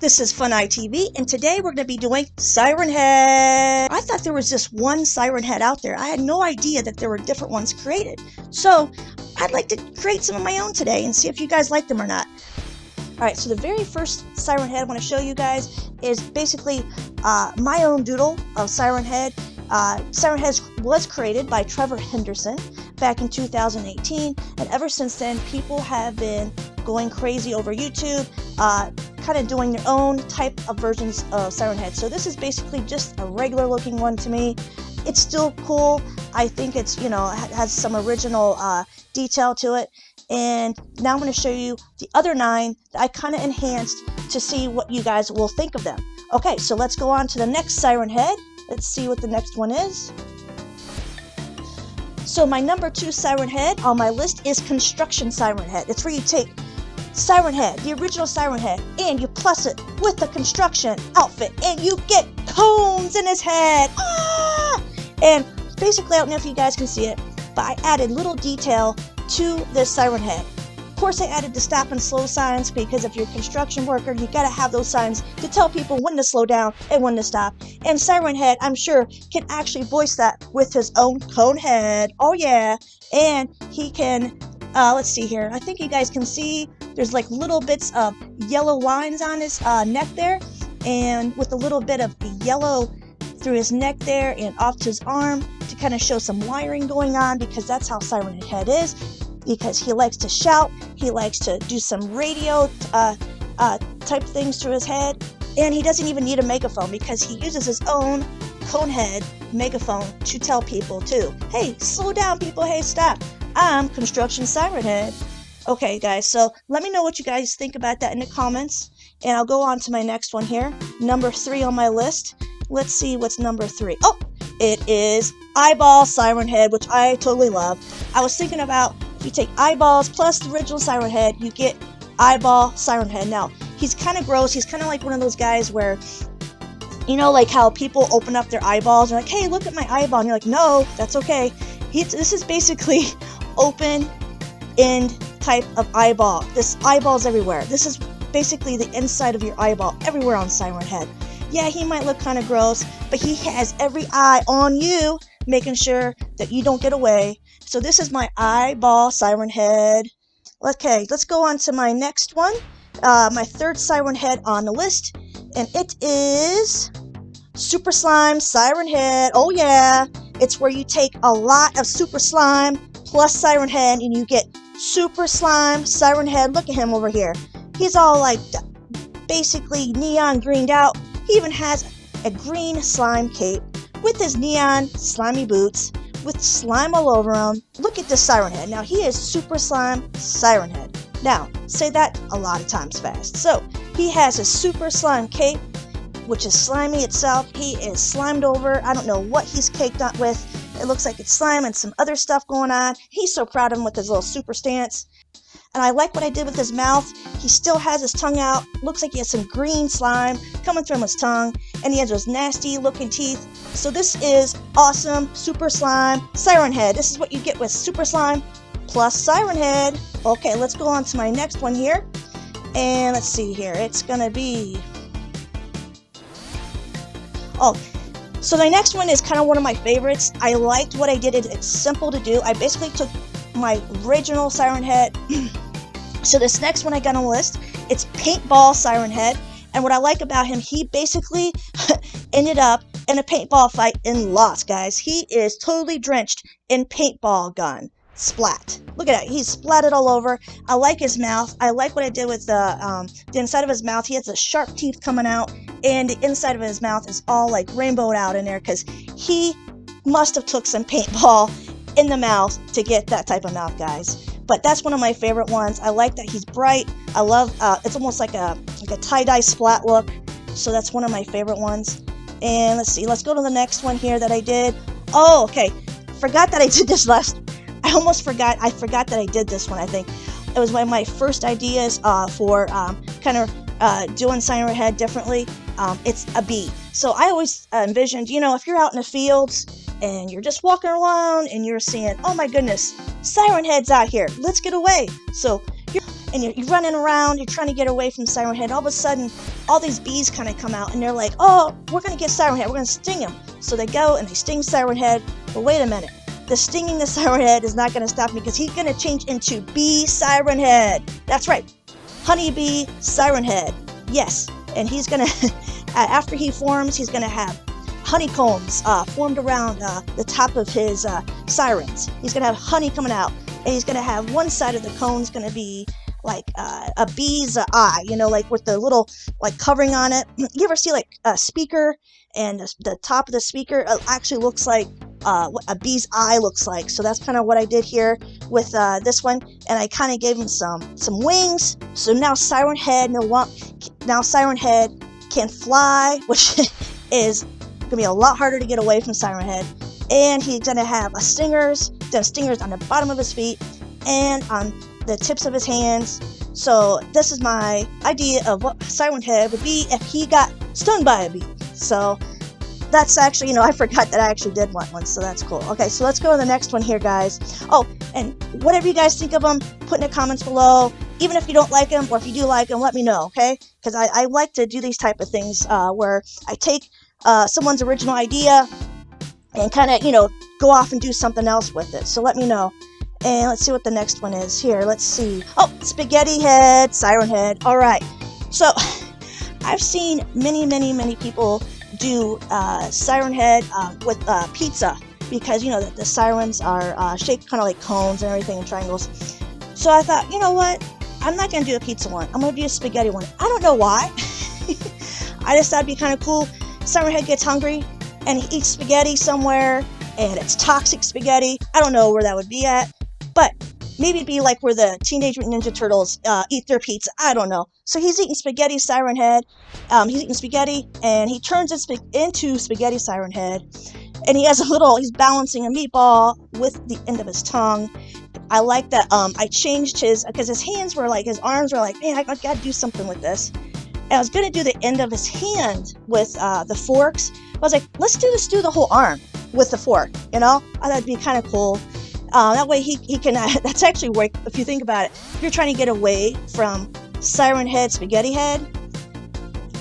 This is Fun ITV, and today we're going to be doing Siren Head. I thought there was just one Siren Head out there. I had no idea that there were different ones created. So I'd like to create some of my own today and see if you guys like them or not. Alright, so the very first Siren Head I want to show you guys is basically my own doodle of Siren Head. Siren Head was created by Trevor Henderson back in 2018, and ever since then people have been going crazy over YouTube, kind of doing their own type of versions of Siren Head. So this is basically just a regular looking one to me. It's still cool. I think it's, has some original detail to it. And now I'm going to show you the other 9 that I kind of enhanced to see what you guys will think of them. Okay, so let's go on to the next Siren Head. Let's see what the next one is. So my number 2 Siren Head on my list is Construction Siren Head. It's where you take Siren Head, the original Siren Head, and you plus it with the construction outfit, and you get cones in his head. And basically, I don't know if you guys can see it, but I added little detail to this Siren Head. Of course, I added the stop and slow signs because if you're a construction worker, you gotta have those signs to tell people when to slow down and when to stop. And Siren Head, I'm sure, can actually voice that with his own cone head. Oh yeah, and he can. Let's see here. I think you guys can see there's like little bits of yellow lines on his neck there, and with a little bit of yellow through his neck there and off to his arm to kind of show some wiring going on, because that's how Siren Head is, because he likes to shout, he likes to do some radio type things through his head, and he doesn't even need a megaphone because he uses his own cone head megaphone to tell people too. Hey, slow down people, hey, stop. I'm Construction Siren Head. Okay guys, so let me know what you guys think about that in the comments, and I'll go on to my next one here. Number 3 on my list. Let's see what's number 3. Oh, it is Eyeball Siren Head, which I totally love. I was thinking about, if you take eyeballs plus the original Siren Head, you get Eyeball Siren Head. Now, he's kind of gross. He's kind of like one of those guys where, like how people open up their eyeballs and are like, hey, look at my eyeball. And you're like, no, that's okay. This is basically open end type of eyeball. This eyeball's everywhere. This is basically the inside of your eyeball everywhere on Siren Head. Yeah, he might look kind of gross, but he has every eye on you, making sure that you don't get away. So this is my Eyeball Siren Head. Okay, let's go on to my next one. My 3rd Siren Head on the list, and it is Super Slime Siren Head. Oh yeah, it's where you take a lot of Super Slime plus Siren Head, and you get Super Slime Siren Head. Look at him over here. He's all like basically neon greened out. He even has a green slime cape with his neon slimy boots with slime all over him. Look at this Siren Head. Now he is Super Slime Siren Head. Now, say that a lot of times fast. So, he has a Super Slime cape, which is slimy itself. He is slimed over. I don't know what he's caked up with. It looks like it's slime and some other stuff going on. He's so proud of him with his little super stance. And I like what I did with his mouth. He still has his tongue out. Looks like he has some green slime coming from his tongue. And he has those nasty looking teeth. So this is awesome Super Slime Siren Head. This is what you get with Super Slime plus Siren Head. Okay, let's go on to my next one here. And let's see here. It's going to be... Oh, so the next one is kind of one of my favorites. I liked what I did. It's simple to do. I basically took my original Siren Head. So this next one I got on the list, it's Paintball Siren Head. And what I like about him, he basically ended up in a paintball fight and lost, guys. He is totally drenched in paintball gun splat. Look at that. He's splatted all over. I like his mouth. I like what I did with the inside of his mouth. He has the sharp teeth coming out, and the inside of his mouth is all like rainbowed out in there because he must have took some paintball in the mouth to get that type of mouth, guys. But that's one of my favorite ones. I like that he's bright. I love it's almost like a tie-dye splat look. So that's one of my favorite ones. And let's see, let's go to the next one here that I did. Oh, okay. Forgot that I did this last. I almost forgot. I forgot that I did this one. I think it was one of my first ideas for kind of doing Siren Head differently. It's a bee. So I always envisioned, if you're out in the fields and you're just walking around and you're seeing, oh my goodness, Siren Head's out here, let's get away. So and you're running around, you're trying to get away from Siren Head. All of a sudden, all these bees kind of come out, and they're like, oh, we're going to get Siren Head, we're going to sting him. So they go and they sting Siren Head, but wait a minute. The stinging the Siren Head is not going to stop me, because he's going to change into Bee Siren Head. That's right, Honeybee Siren Head. Yes, and he's going to, after he forms, he's going to have honeycombs formed around the top of his sirens. He's going to have honey coming out, and he's going to have one side of the cone's going to be like a bee's eye, you know, like with the little like covering on it. You ever see like a speaker, and the top of the speaker actually looks like what a bee's eye looks like? So that's kind of what I did here with this one, and I kind of gave him some wings. So now Siren Head can fly, which is gonna be a lot harder to get away from Siren Head. And he's gonna have stingers on the bottom of his feet and on the tips of his hands. So this is my idea of what Siren Head would be if he got stung by a bee. So that's actually, you know, I forgot that I actually did want one, so that's cool. Okay, so let's go to the next one here, guys. Oh, and whatever you guys think of them, put in the comments below. Even if you don't like them, or if you do like them, let me know, okay? Because I like to do these type of things where I take someone's original idea and kind of, you know, go off and do something else with it. So let me know. And let's see what the next one is here. Let's see. Oh, Spaghetti Head, Siren Head. All right. So I've seen many people do Siren Head with pizza, because, you know, the sirens are shaped kind of like cones and everything, and triangles. So I thought, you know what? I'm not going to do a pizza one. I'm going to do a spaghetti one. I don't know why. I just thought it'd be kind of cool. Siren Head gets hungry and he eats spaghetti somewhere, and it's toxic spaghetti. I don't know where that would be at, but maybe it'd be like where the Teenage Mutant Ninja Turtles eat their pizza. I don't know. So he's eating Spaghetti Siren Head. He's eating spaghetti, and he turns into Spaghetti Siren Head. And he has he's balancing a meatball with the end of his tongue. I like that I changed because his hands were like, his arms were like, man, I gotta do something with this. And I was gonna do the end of his hand with the forks. I was like, let's do the whole arm with the fork, you know? I thought it'd be kind of cool. That way he can, that's actually where, if you think about it, if you're trying to get away from Siren Head, Spaghetti Head,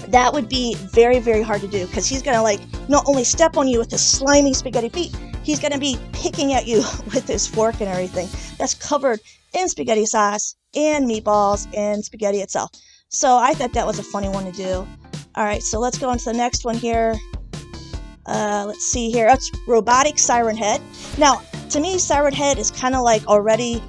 that would be very hard to do, because he's going to like not only step on you with his slimy spaghetti feet, he's going to be picking at you with his fork and everything that's covered in spaghetti sauce and meatballs and spaghetti itself. So I thought that was a funny one to do. All right, so let's go on to the next one here. Let's see here. It's Robotic Siren Head. Now, to me, Siren Head is kind of like already,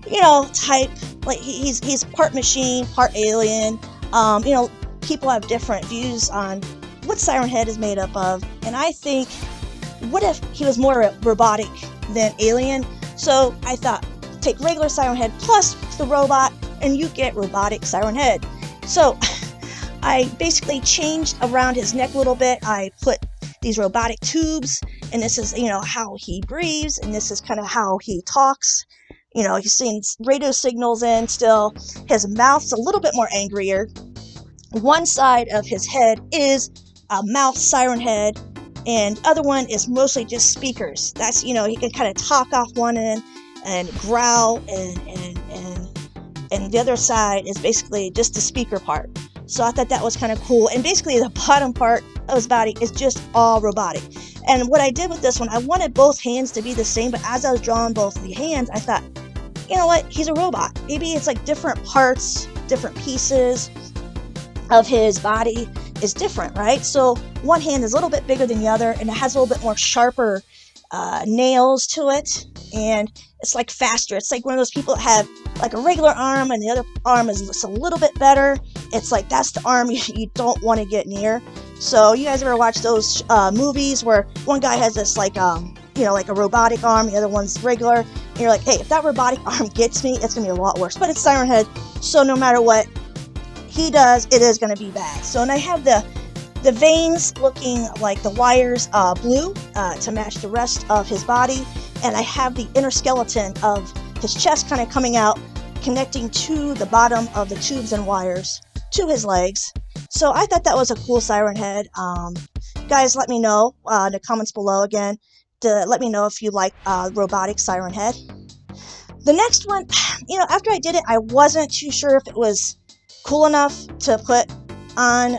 you know, type, like he's part machine, part alien. You know, people have different views on what Siren Head is made up of, and I think, what if he was more robotic than alien? So I thought, take regular Siren Head plus the robot, and you get Robotic Siren Head. So I basically changed around his neck a little bit. I put these robotic tubes, and this is, you know, how he breathes, and this is kind of how he talks. You know, he's seeing radio signals in still. His mouth's a little bit more angrier. One side of his head is a mouth Siren Head, and other one is mostly just speakers. That's, you know, he can kind of talk off one end and growl, and the other side is basically just the speaker part. So I thought that was kind of cool. And basically the bottom part of his body is just all robotic. And what I did with this one, I wanted both hands to be the same, but as I was drawing both the hands, I thought, you know what, he's a robot. Maybe it's like different parts, different pieces of his body is different, right? So one hand is a little bit bigger than the other, and it has a little bit more sharper nails to it, and it's like faster. It's like one of those people that have like a regular arm and the other arm is just a little bit better. It's like that's the arm you don't want to get near. So you guys ever watch those movies where one guy has this like you know, like a robotic arm, the other one's regular, and you're like, hey, if that robotic arm gets me, it's gonna be a lot worse. But it's Siren Head, so no matter what he does, it is gonna be bad. So, and I have the veins looking like the wires blue to match the rest of his body, and I have the inner skeleton of his chest kind of coming out, connecting to the bottom of the tubes and wires to his legs. So I thought that was a cool Siren Head. Guys, let me know in the comments below again to let me know if you like Robotic Siren Head. The next one, you know, after I did it, I wasn't too sure if it was cool enough to put on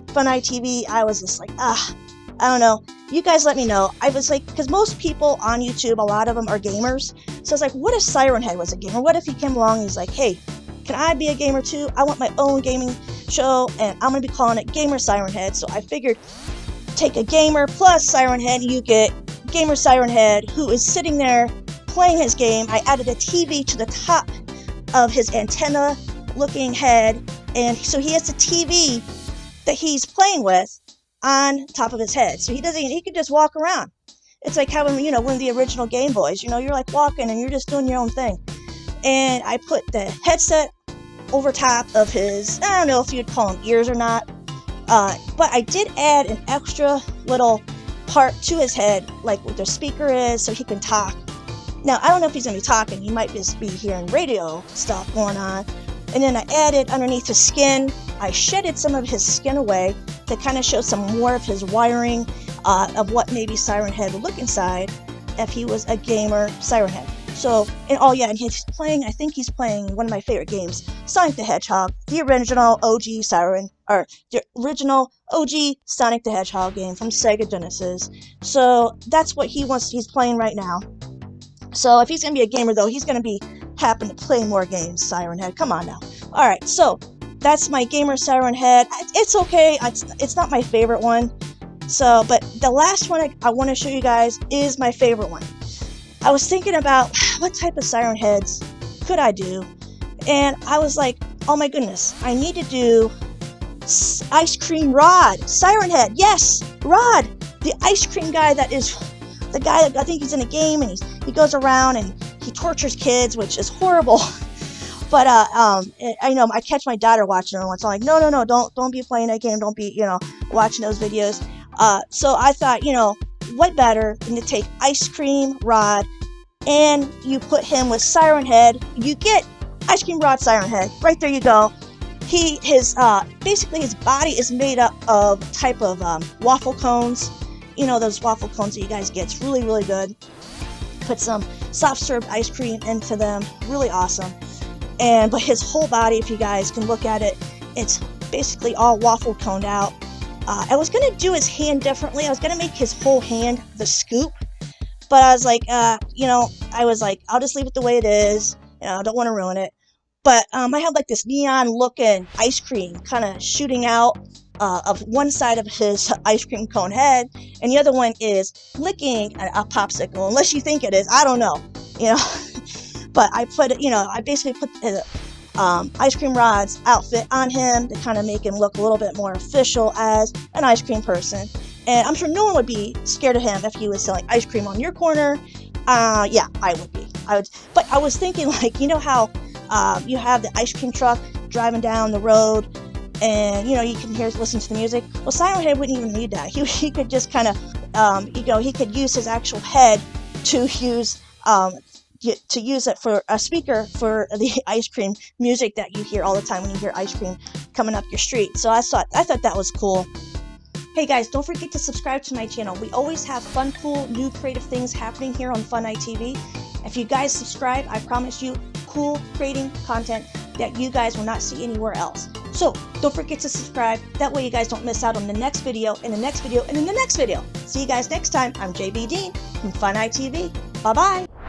Fun ITV. I was just like, I don't know. You guys let me know. I was like, because most people on YouTube, a lot of them are gamers. So I was like, what if Siren Head was a gamer? What if he came along and he's like, hey, can I be a gamer too? I want my own gaming show, and I'm going to be calling it Gamer Siren Head. So I figured, take a gamer plus Siren Head, you get Gamer Siren Head, who is sitting there playing his game. I added a TV to the top of his antenna looking head, and so he has a TV that he's playing with on top of his head. So he can just walk around. It's like having, you know, one of the original Game Boys. You know, you're like walking and you're just doing your own thing. And I put the headset over top of his, I don't know if you'd call them ears or not, but I did add an extra little part to his head, like where the speaker is, so he can talk. Now, I don't know if he's going to be talking. He might just be hearing radio stuff going on. And then I added underneath his skin, I shedded some of his skin away to kind of show some more of his wiring of what maybe Siren Head would look inside if he was a gamer Siren Head. So, and he's playing, I think he's playing one of my favorite games, Sonic the Hedgehog, the original OG Sonic the Hedgehog game from Sega Genesis. So that's what he's playing right now. So if he's going to be a gamer though, he's going to be happen to play more games, Siren Head. Come on now. Alright, so that's my Gamer Siren Head. It's okay. It's not my favorite one. So, but the last one I want to show you guys is my favorite one. I was thinking about what type of Siren Heads could I do, and I was like, oh my goodness, I need to do Ice Cream Rod Siren Head. Yes, Rod, the ice cream guy that is the guy that I think he's in a game, and he goes around and he tortures kids, which is horrible. But I know I catch my daughter watching it once. I'm like, no, don't be playing that game. Don't be, watching those videos. So I thought, what better than to take Ice Cream Rod and you put him with Siren Head. You get Ice Cream Rod Siren Head. Right there you go. Basically his body is made up of type of waffle cones. Those waffle cones that you guys get. It's really, really good. Put some soft served ice cream into them. Really awesome. But his whole body, if you guys can look at it, it's basically all waffle coned out. I was going to do his hand differently. I was going to make his whole hand the scoop. But I was like, I'll just leave it the way it is. I don't want to ruin it. But I had like this neon looking ice cream kind of shooting out of one side of his ice cream cone head. And the other one is licking a popsicle. Unless you think it is. I don't know. But I basically put the Ice Cream Rod's outfit on him to kind of make him look a little bit more official as an ice cream person. And I'm sure no one would be scared of him if he was selling ice cream on your corner. Yeah, I would be. But I was thinking, like, how you have the ice cream truck driving down the road and, you can listen to the music. Well, Siren Head wouldn't even need that. He could just kind of, he could use his actual head to use it for a speaker for the ice cream music that you hear all the time when you hear ice cream coming up your street. So I thought that was cool. Hey guys, don't forget to subscribe to my channel. We always have fun, cool, new creative things happening here on Fun ITV. If you guys subscribe, I promise you cool, creating content that you guys will not see anywhere else. So don't forget to subscribe. That way you guys don't miss out on the next video, and the next video, and then the next video. See you guys next time. I'm JB Dean from Fun ITV. Bye-bye.